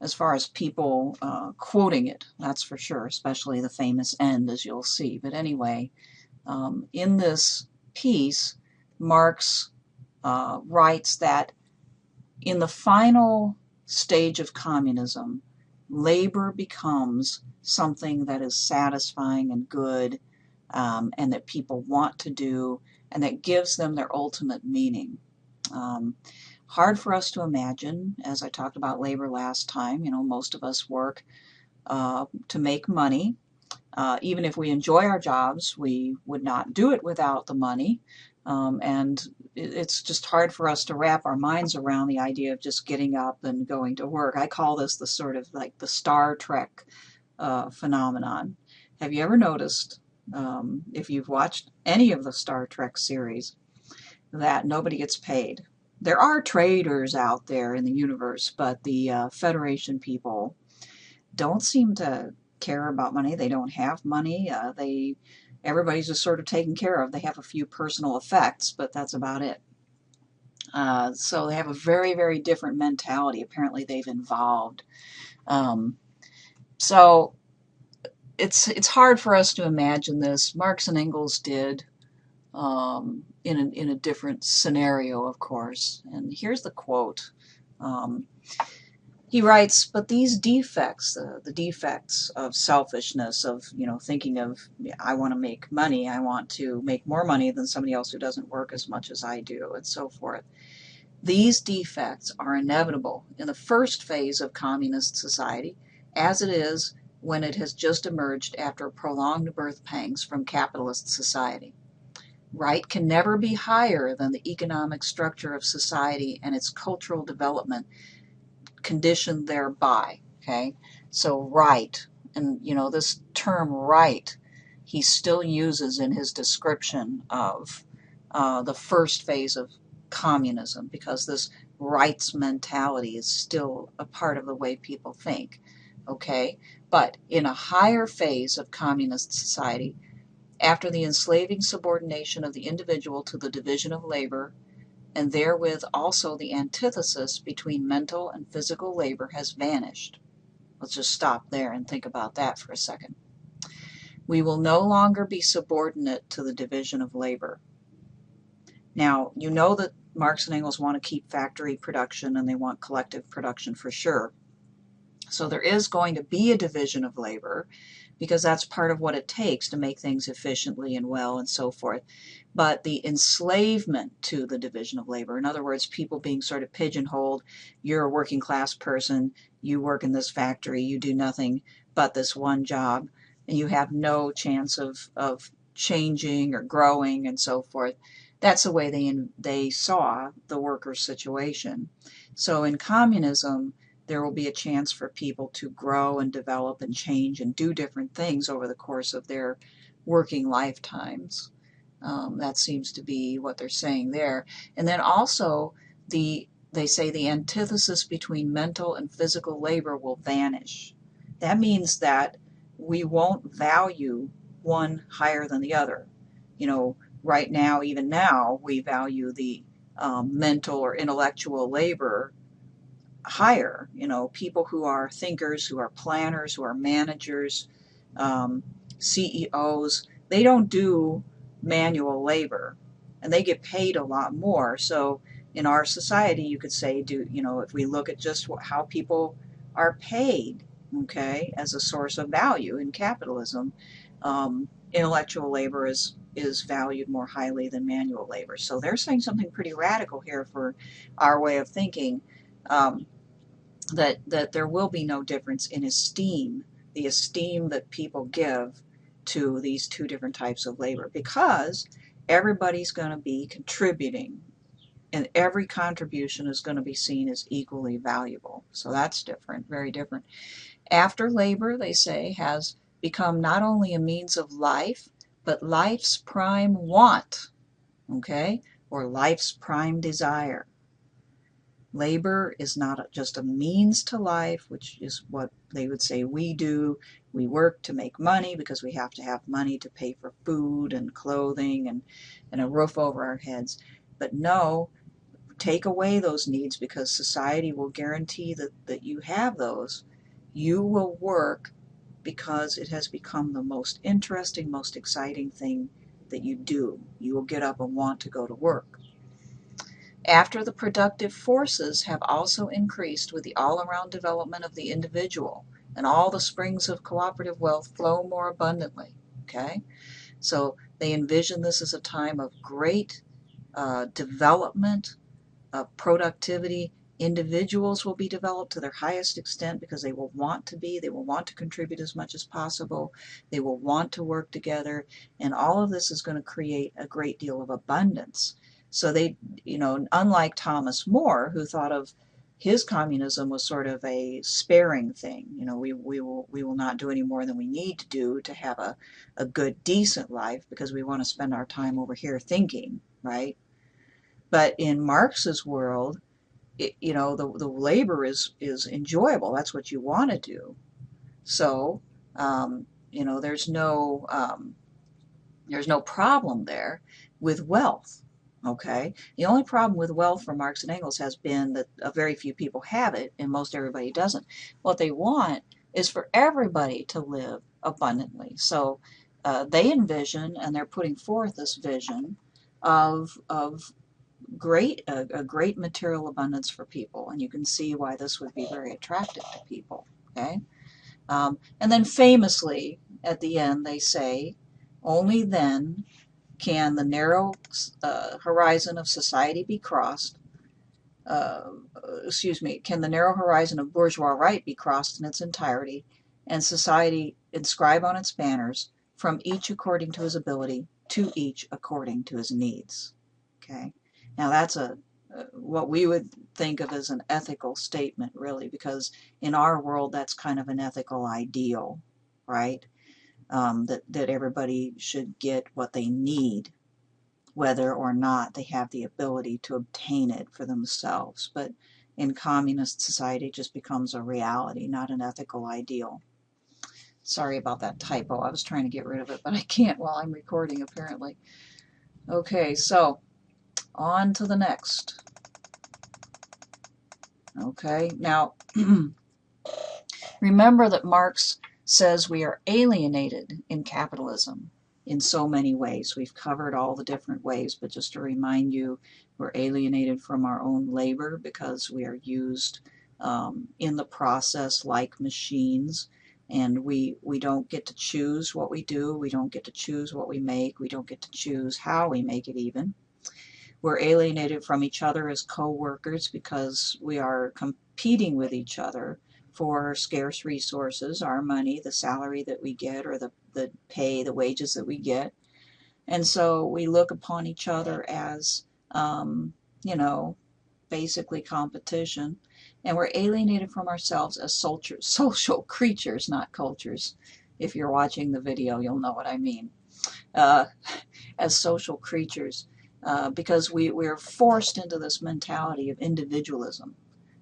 as far as people quoting it, that's for sure, especially the famous end, as you'll see. But anyway, in this piece, Marx writes that in the final stage of communism, labor becomes something that is satisfying and good, and that people want to do, and that gives them their ultimate meaning. Hard for us to imagine, as I talked about labor last time. Most of us work to make money. Even if we enjoy our jobs, we would not do it without the money. And it's just hard for us to wrap our minds around the idea of just getting up and going to work. I call this the sort of like the Star Trek phenomenon. Have you ever noticed, if you've watched any of the Star Trek series, that nobody gets paid? There are traders out there in the universe, but the Federation people don't seem to care about money. They don't have money. Everybody's just sort of taken care of. They have a few personal effects, but that's about it. So they have a very, very different mentality. Apparently they've evolved. So it's hard for us to imagine this. Marx and Engels did, in a different scenario, of course. And here's the quote. He writes, but these defects, the defects of selfishness, of thinking of, I want to make money, I want to make more money than somebody else who doesn't work as much as I do, and so forth. These defects are inevitable in the first phase of communist society, as it is when it has just emerged after prolonged birth pangs from capitalist society. Right can never be higher than the economic structure of society and its cultural development conditioned thereby. Okay, so right, and this term right he still uses in his description of the first phase of communism, because this rights mentality is still a part of the way people think. Okay, but in a higher phase of communist society, after the enslaving subordination of the individual to the division of labor, and therewith also the antithesis between mental and physical labor has vanished. Let's just stop there and think about that for a second. We will no longer be subordinate to the division of labor. Now, you know that Marx and Engels want to keep factory production, and they want collective production for sure. So there is going to be a division of labor, because that's part of what it takes to make things efficiently and well and so forth. But the enslavement to the division of labor, in other words, people being sort of pigeonholed, you're a working class person, you work in this factory, you do nothing but this one job, and you have no chance of changing or growing and so forth. That's the way they saw the workers' situation. So in communism, there will be a chance for people to grow and develop and change and do different things over the course of their working lifetimes. That seems to be what they're saying there. And then also, they say the antithesis between mental and physical labor will vanish. That means that we won't value one higher than the other. Right now, even now, we value the mental or intellectual labor higher. People who are thinkers, who are planners, who are managers, CEOs, they don't do manual labor, and they get paid a lot more. So in our society, you could say, if we look at just how people are paid, okay, as a source of value in capitalism, intellectual labor is valued more highly than manual labor. So they're saying something pretty radical here for our way of thinking. That there will be no difference in esteem, the esteem that people give to these two different types of labor, because everybody's going to be contributing, and every contribution is going to be seen as equally valuable. So that's different, very different. After labor, they say, has become not only a means of life, but life's prime want, okay, or life's prime desire. Labor is not just a means to life, which is what they would say we do. We work to make money because we have to have money to pay for food and clothing and a roof over our heads. But no, take away those needs because society will guarantee that you have those, you will work because it has become the most interesting, most exciting thing that you do. You will get up and want to go to work. After the productive forces have also increased with the all-around development of the individual, and all the springs of cooperative wealth flow more abundantly. Okay? So they envision this as a time of great development, of productivity. Individuals will be developed to their highest extent because they will want to contribute as much as possible, they will want to work together, and all of this is going to create a great deal of abundance. So they, unlike Thomas More, who thought of his communism was sort of a sparing thing. We will not do any more than we need to do to have a good, decent life because we want to spend our time over here thinking, right? But in Marx's world, the labor is enjoyable. That's what you want to do. So, there's no problem there with wealth. Okay, the only problem with wealth for Marx and Engels has been that a very few people have it, and most everybody doesn't. What they want is for everybody to live abundantly. So they envision, and they're putting forth this vision of a great material abundance for people, and you can see why this would be very attractive to people. Okay, and then famously at the end they say, only then can the narrow horizon of society be crossed. Can the narrow horizon of bourgeois right be crossed in its entirety, and society inscribe on its banners, from each according to his ability, to each according to his needs. Okay, now that's what we would think of as an ethical statement, really, because in our world that's kind of an ethical ideal, right? That everybody should get what they need, whether or not they have the ability to obtain it for themselves. But in communist society, it just becomes a reality, not an ethical ideal. Sorry about that typo. I was trying to get rid of it, but I can't while I'm recording, apparently. Okay, so on to the next. Okay, now remember that Marx says we are alienated in capitalism in so many ways. We've covered all the different ways, but just to remind you, we're alienated from our own labor because we are used in the process like machines, and we don't get to choose what we do, we don't get to choose what we make, we don't get to choose how we make it even. We're alienated from each other as co-workers because we are competing with each other for scarce resources, our money, the salary that we get, or the pay, the wages that we get. And so we look upon each other as, basically competition. And we're alienated from ourselves as social creatures, not cultures. If you're watching the video, you'll know what I mean. As social creatures, because we're forced into this mentality of individualism.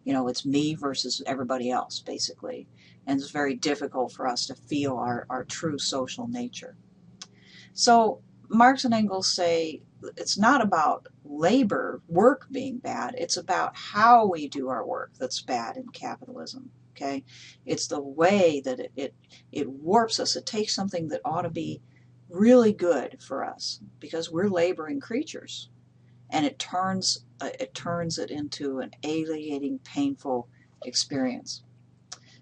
It's me versus everybody else, basically. And it's very difficult for us to feel our true social nature. So Marx and Engels say it's not about work being bad. It's about how we do our work that's bad in capitalism. Okay? It's the way that it warps us. It takes something that ought to be really good for us because we're laboring creatures, and it turns it into an alienating, painful experience.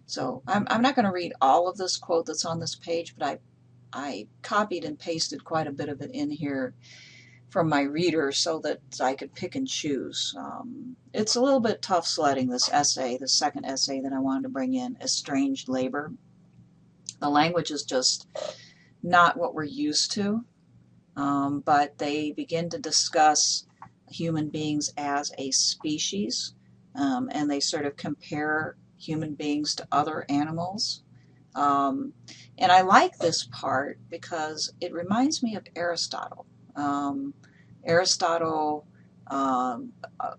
So I'm not going to read all of this quote that's on this page, but I copied and pasted quite a bit of it in here from my reader so that I could pick and choose. It's a little bit tough sledding, this essay, the second essay that I wanted to bring in, Estranged Labor. The language is just not what we're used to, but they begin to discuss human beings as a species, and they sort of compare human beings to other animals. And I like this part because it reminds me of Aristotle. Aristotle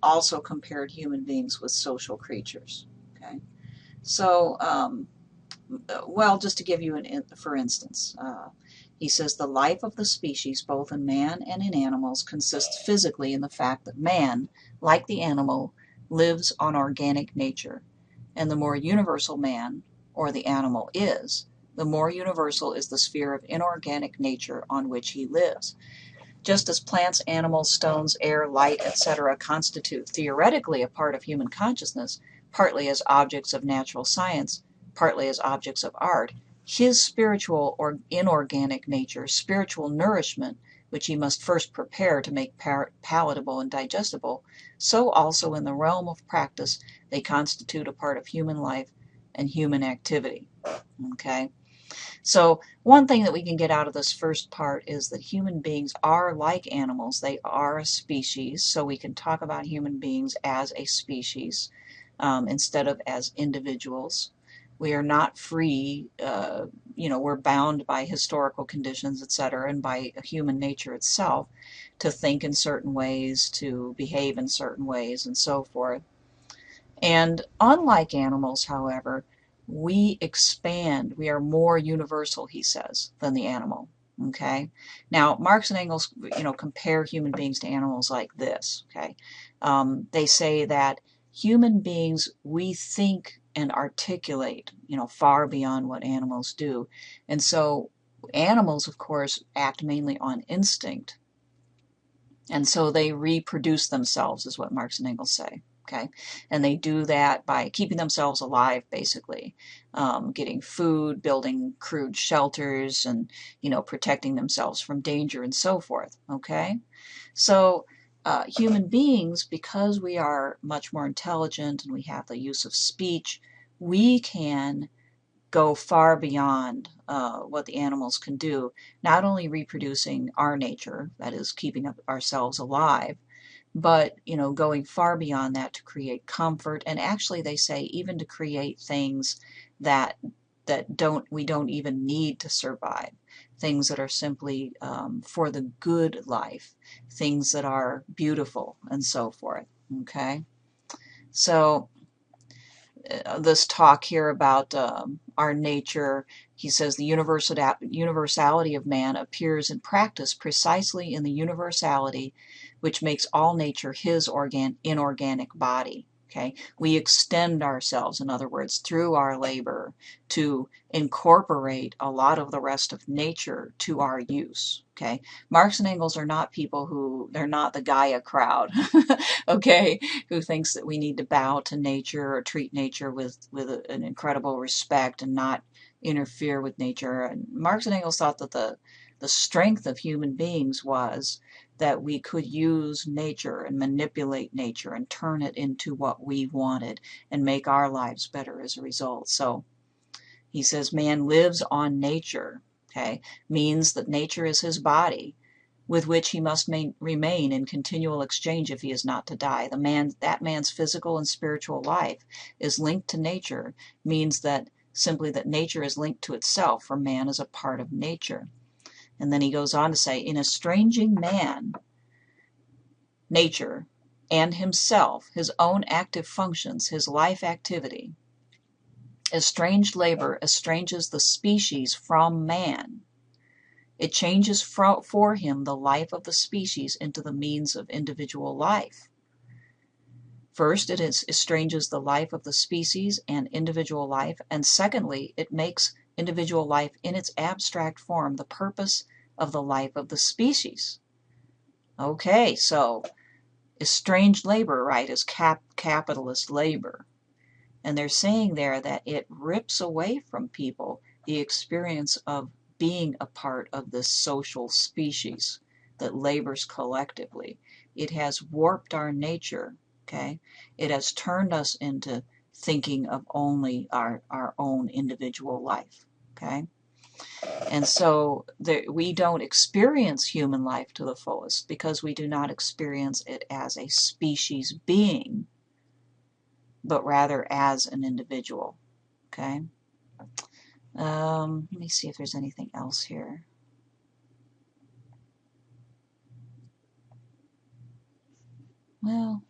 also compared human beings with social creatures. Okay, so well, just to give you for instance, He says the life of the species, both in man and in animals, consists physically in the fact that man, like the animal, lives on organic nature. And the more universal man, or the animal, is, the more universal is the sphere of inorganic nature on which he lives. Just as plants, animals, stones, air, light, etc. constitute theoretically a part of human consciousness, partly as objects of natural science, partly as objects of art, his spiritual or inorganic nature, spiritual nourishment, which he must first prepare to make palatable and digestible, so also in the realm of practice they constitute a part of human life and human activity. Okay? So one thing that we can get out of this first part is that human beings are like animals. They are a species, so we can talk about human beings as a species instead of as individuals. We are not free, we're bound by historical conditions, etc., and by human nature itself to think in certain ways, to behave in certain ways, and so forth. And unlike animals, however, we expand. We are more universal, he says, than the animal. Okay. Now, Marx and Engels, compare human beings to animals like this. Okay. They say that human beings, we think and articulate, far beyond what animals do. And so animals, of course, act mainly on instinct. And so they reproduce themselves, is what Marx and Engels say. Okay, and they do that by keeping themselves alive, basically, getting food, building crude shelters, and protecting themselves from danger and so forth. Okay, so human beings, because we are much more intelligent and we have the use of speech, we can go far beyond what the animals can do, not only reproducing our nature, that is, keeping ourselves alive, but going far beyond that to create comfort, and actually they say even to create things that we don't even need to survive, things that are simply for the good life, things that are beautiful, and so forth. Okay, so this talk here about our nature, he says the universality of man appears in practice precisely in the universality which makes all nature his inorganic body. Okay, we extend ourselves, in other words, through our labor to incorporate a lot of the rest of nature to our use. Okay, Marx and Engels are not people they're not the Gaia crowd, okay, who thinks that we need to bow to nature or treat nature with an incredible respect and not interfere with nature. And Marx and Engels thought that the strength of human beings was that we could use nature and manipulate nature and turn it into what we wanted and make our lives better as a result. So he says man lives on nature, okay, means that nature is his body, with which he must remain in continual exchange if he is not to die. That man's physical and spiritual life is linked to nature, means that simply that nature is linked to itself, for man is a part of nature. And then he goes on to say, in estranging man, nature, and himself, his own active functions, his life activity, estranged labor estranges the species from man. It changes for him the life of the species into the means of individual life. First, it estranges the life of the species and individual life, and secondly, it makes individual life in its abstract form the purpose of the life of the species. Okay, so estranged labor, right, is capitalist labor. And they're saying there that it rips away from people the experience of being a part of this social species that labors collectively. It has warped our nature, okay? It has turned us into thinking of only our own individual life, okay? And so we don't experience human life to the fullest because we do not experience it as a species being, but rather as an individual, okay? Let me see if there's anything else here. Well,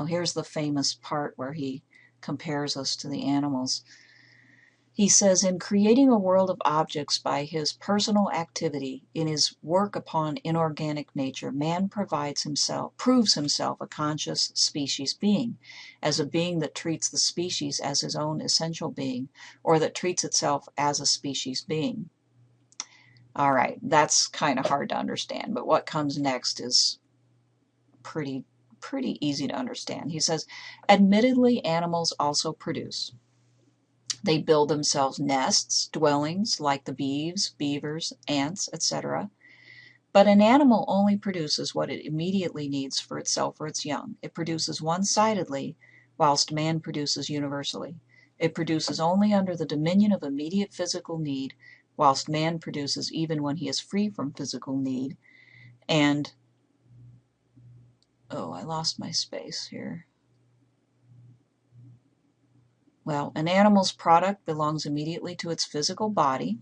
here's the famous part where he compares us to the animals. He says, in creating a world of objects by his personal activity, in his work upon inorganic nature, man proves himself a conscious species being, as a being that treats the species as his own essential being, or that treats itself as a species being. All right, that's kind of hard to understand, but what comes next is pretty easy to understand. He says, admittedly, animals also produce. They build themselves nests, dwellings, like the beavers, ants, etc. But an animal only produces what it immediately needs for itself or its young. It produces one-sidedly, whilst man produces universally. It produces only under the dominion of immediate physical need, whilst man produces even when he is free from physical need. And, oh, I lost my space here. Well, an animal's product belongs immediately to its physical body,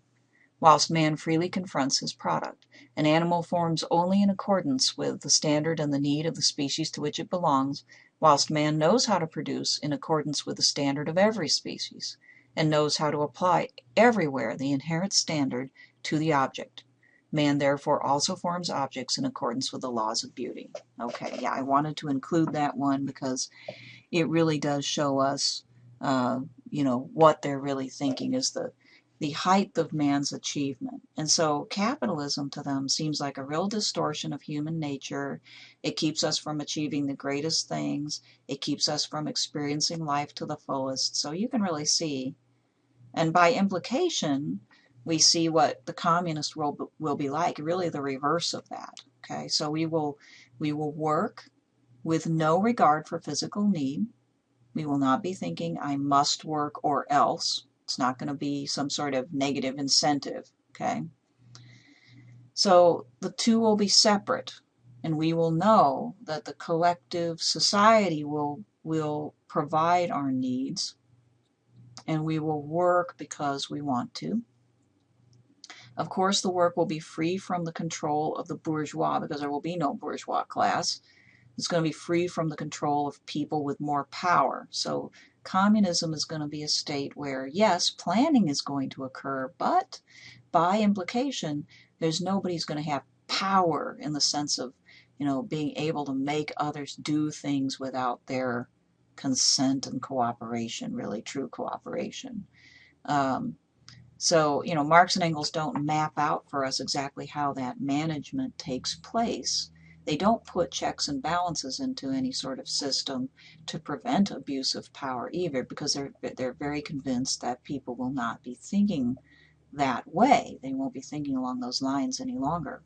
whilst man freely confronts his product. An animal forms only in accordance with the standard and the need of the species to which it belongs, whilst man knows how to produce in accordance with the standard of every species, and knows how to apply everywhere the inherent standard to the object. Man therefore also forms objects in accordance with the laws of beauty. Okay, yeah, I wanted to include that one because it really does show us what they're really thinking is the height of man's achievement. And so capitalism to them seems like a real distortion of human nature. It keeps us from achieving the greatest things. It keeps us from experiencing life to the fullest. So you can really see, and by implication, we see what the communist world will be like, really the reverse of that. Okay, so we will work with no regard for physical need. We will not be thinking, I must work or else. It's not going to be some sort of negative incentive, okay? So the two will be separate, and we will know that the collective society will provide our needs, and we will work because we want to. Of course, the work will be free from the control of the bourgeois, because there will be no bourgeois class. It's going to be free from the control of people with more power. So communism is going to be a state where, yes, planning is going to occur, but by implication, there's nobody's going to have power in the sense of, being able to make others do things without their consent and cooperation, really true cooperation. So, Marx and Engels don't map out for us exactly how that management takes place. They don't put checks and balances into any sort of system to prevent abuse of power either, because they're very convinced that people will not be thinking that way. They won't be thinking along those lines any longer.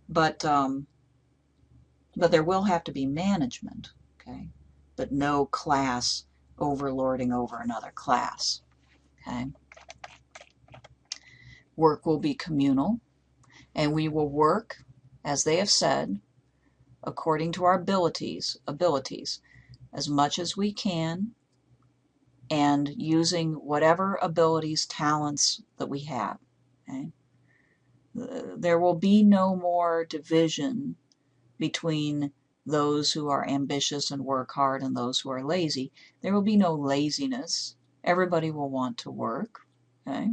But there will have to be management, okay? But no class overlording over another class, okay? Work will be communal, and we will work, as they have said, according to our abilities, as much as we can, and using whatever abilities, talents that we have. Okay? There will be no more division between those who are ambitious and work hard and those who are lazy. There will be no laziness. Everybody will want to work. Okay?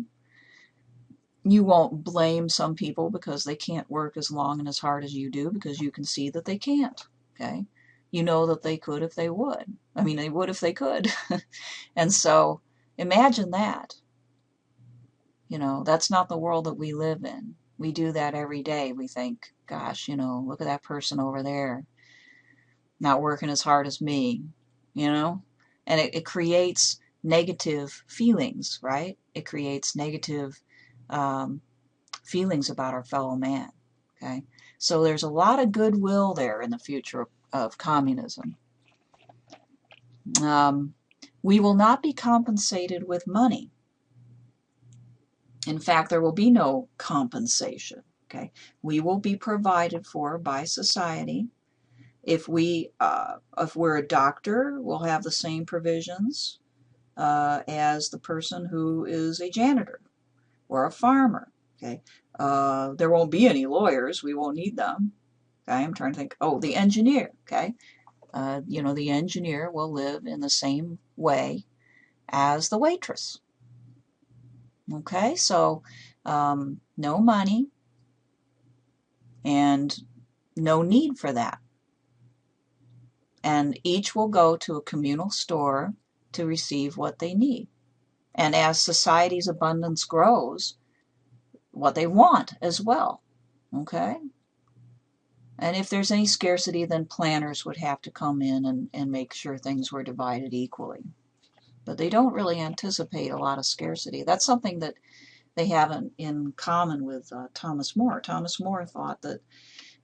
You won't blame some people because they can't work as long and as hard as you do, because you can see that they can't. Okay? You know that they could if they would. I mean, they would if they could. And so imagine that. That's not the world that we live in. We do that every day. We think, gosh, look at that person over there, not working as hard as me, and it creates negative feelings, right? It creates negative feelings about our fellow man, okay? So there's a lot of goodwill there in the future of communism. We will not be compensated with money. In fact, there will be no compensation, okay? We will be provided for by society. If we're a doctor, we'll have the same provisions as the person who is a janitor or a farmer, okay? There won't be any lawyers. We won't need them, okay? I'm trying to think. Oh, the engineer, okay? The engineer will live in the same way as the waitress, Okay, so no money and no need for that. And each will go to a communal store to receive what they need. And as society's abundance grows, what they want as well. Okay? And if there's any scarcity, then planners would have to come in and make sure things were divided equally. But they don't really anticipate a lot of scarcity. That's something that they have in common with Thomas More. Thomas More thought that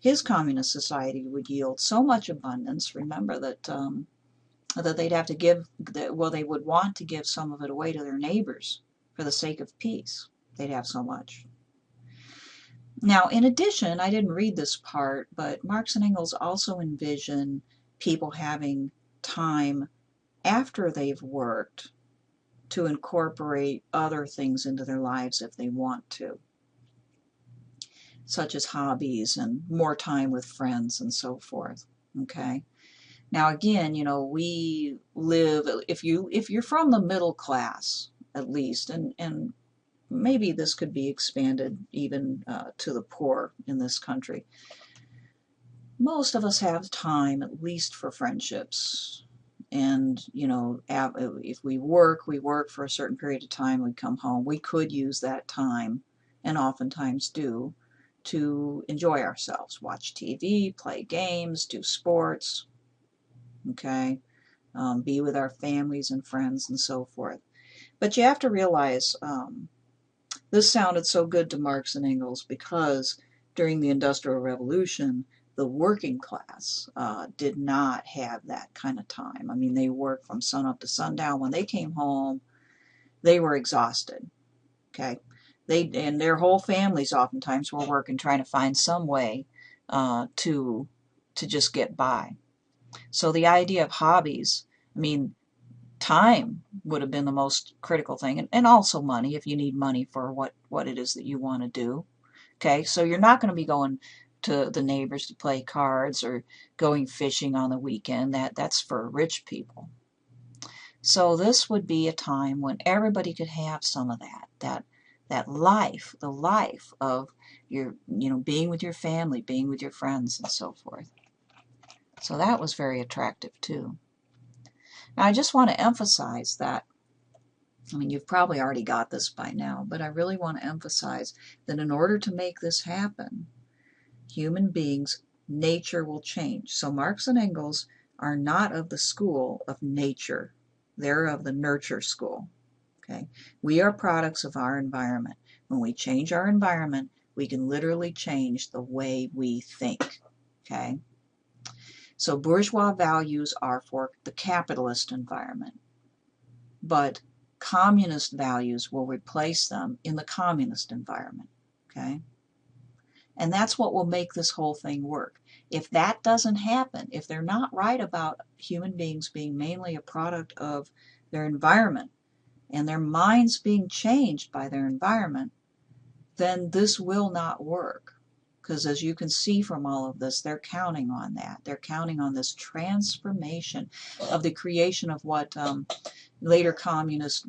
his communist society would yield so much abundance. Remember that that they'd have to give, well, they would want to give some of it away to their neighbors for the sake of peace. They'd have so much. Now, in addition, I didn't read this part, but Marx and Engels also envision people having time after they've worked to incorporate other things into their lives if they want to, such as hobbies and more time with friends and so forth. Okay. Now again, you know, we live, if you're from the middle class at least, and maybe this could be expanded even to the poor in this country, most of us have time at least for friendships. And, you know, if we work for a certain period of time, we come home, we could use that time, and oftentimes do, to enjoy ourselves, watch TV, play games, do sports, okay, be with our families and friends and so forth. But you have to realize this sounded so good to Marx and Engels because during the Industrial Revolution, the working class did not have that kind of time. I mean, they worked from sunup to sundown. When they came home, they were exhausted, okay? And their whole families oftentimes were working, trying to find some way to just get by. So the idea of hobbies, I mean, time would have been the most critical thing, and also money if you need money for what it is that you want to do. Okay, so you're not going to be going to the neighbors to play cards or going fishing on the weekend. That's for rich people. So this would be a time when everybody could have some of that life, the life of your, you know, being with your family, being with your friends, and so forth. So that was very attractive too. Now I just want to emphasize that, I mean, you've probably already got this by now, but I really want to emphasize that in order to make this happen, human beings, nature will change. So Marx and Engels are not of the school of nature. They're of the nurture school. Okay? We are products of our environment. When we change our environment, we can literally change the way we think. Okay? So bourgeois values are for the capitalist environment, but communist values will replace them in the communist environment. Okay? And that's what will make this whole thing work. If that doesn't happen, if they're not right about human beings being mainly a product of their environment and their minds being changed by their environment, then this will not work. Because as you can see from all of this, they're counting on that. They're counting on this transformation of the creation of what later communist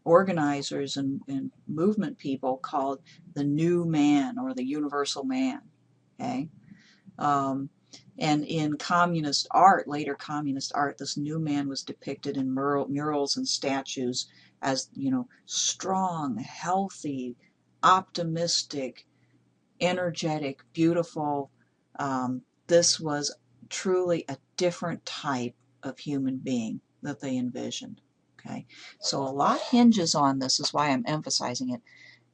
organizers and movement people called the new man or the universal man. Okay, and in communist art, later communist art, this new man was depicted in murals and statues as, you know, strong, healthy, optimistic, energetic, beautiful. This was truly a different type of human being that they envisioned. Okay, so a lot hinges on this, is why I'm emphasizing it.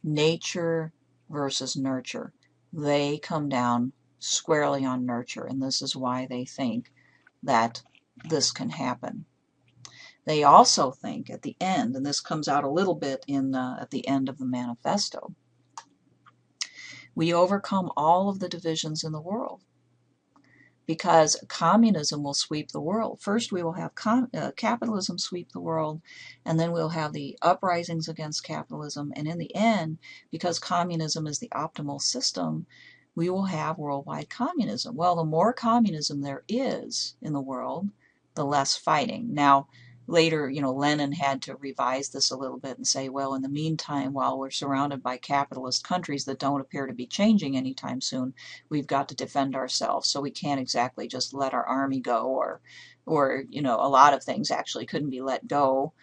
Nature versus nurture. They come down squarely on nurture, and this is why they think that this can happen. They also think at the end, and this comes out a little bit in at the end of the manifesto, we overcome all of the divisions in the world because communism will sweep the world. First, we will have capitalism sweep the world, and then we'll have the uprisings against capitalism. And in the end, because communism is the optimal system, we will have worldwide communism. Well, the more communism there is in the world, the less fighting. Now, later, Lenin had to revise this a little bit and say, well, in the meantime, while we're surrounded by capitalist countries that don't appear to be changing anytime soon, we've got to defend ourselves. So we can't exactly just let our army go, or a lot of things actually couldn't be let go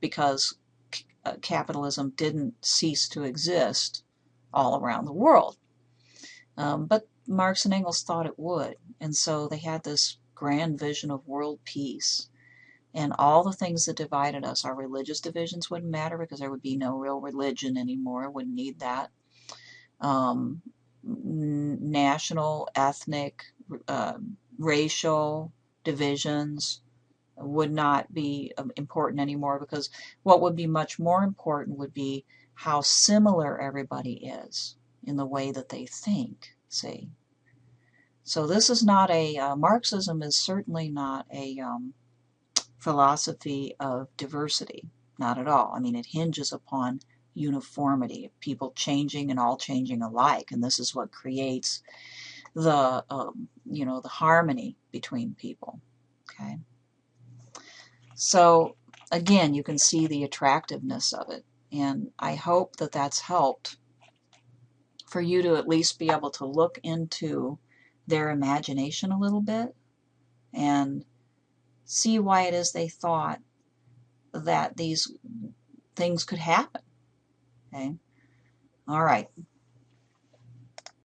because capitalism didn't cease to exist all around the world. But Marx and Engels thought it would, and so they had this grand vision of world peace. And all the things that divided us, our religious divisions wouldn't matter because there would be no real religion anymore, wouldn't need that. National, ethnic, racial divisions would not be important anymore, because what would be much more important would be how similar everybody is in the way that they think, see. So this is not Marxism is certainly not a philosophy of diversity, not at all. I mean, it hinges upon uniformity, people changing and all changing alike, and this is what creates the the harmony between people. Okay, so again, you can see the attractiveness of it, and I hope that that's helped for you to at least be able to look into their imagination a little bit and see why it is they thought that these things could happen. Okay? All right.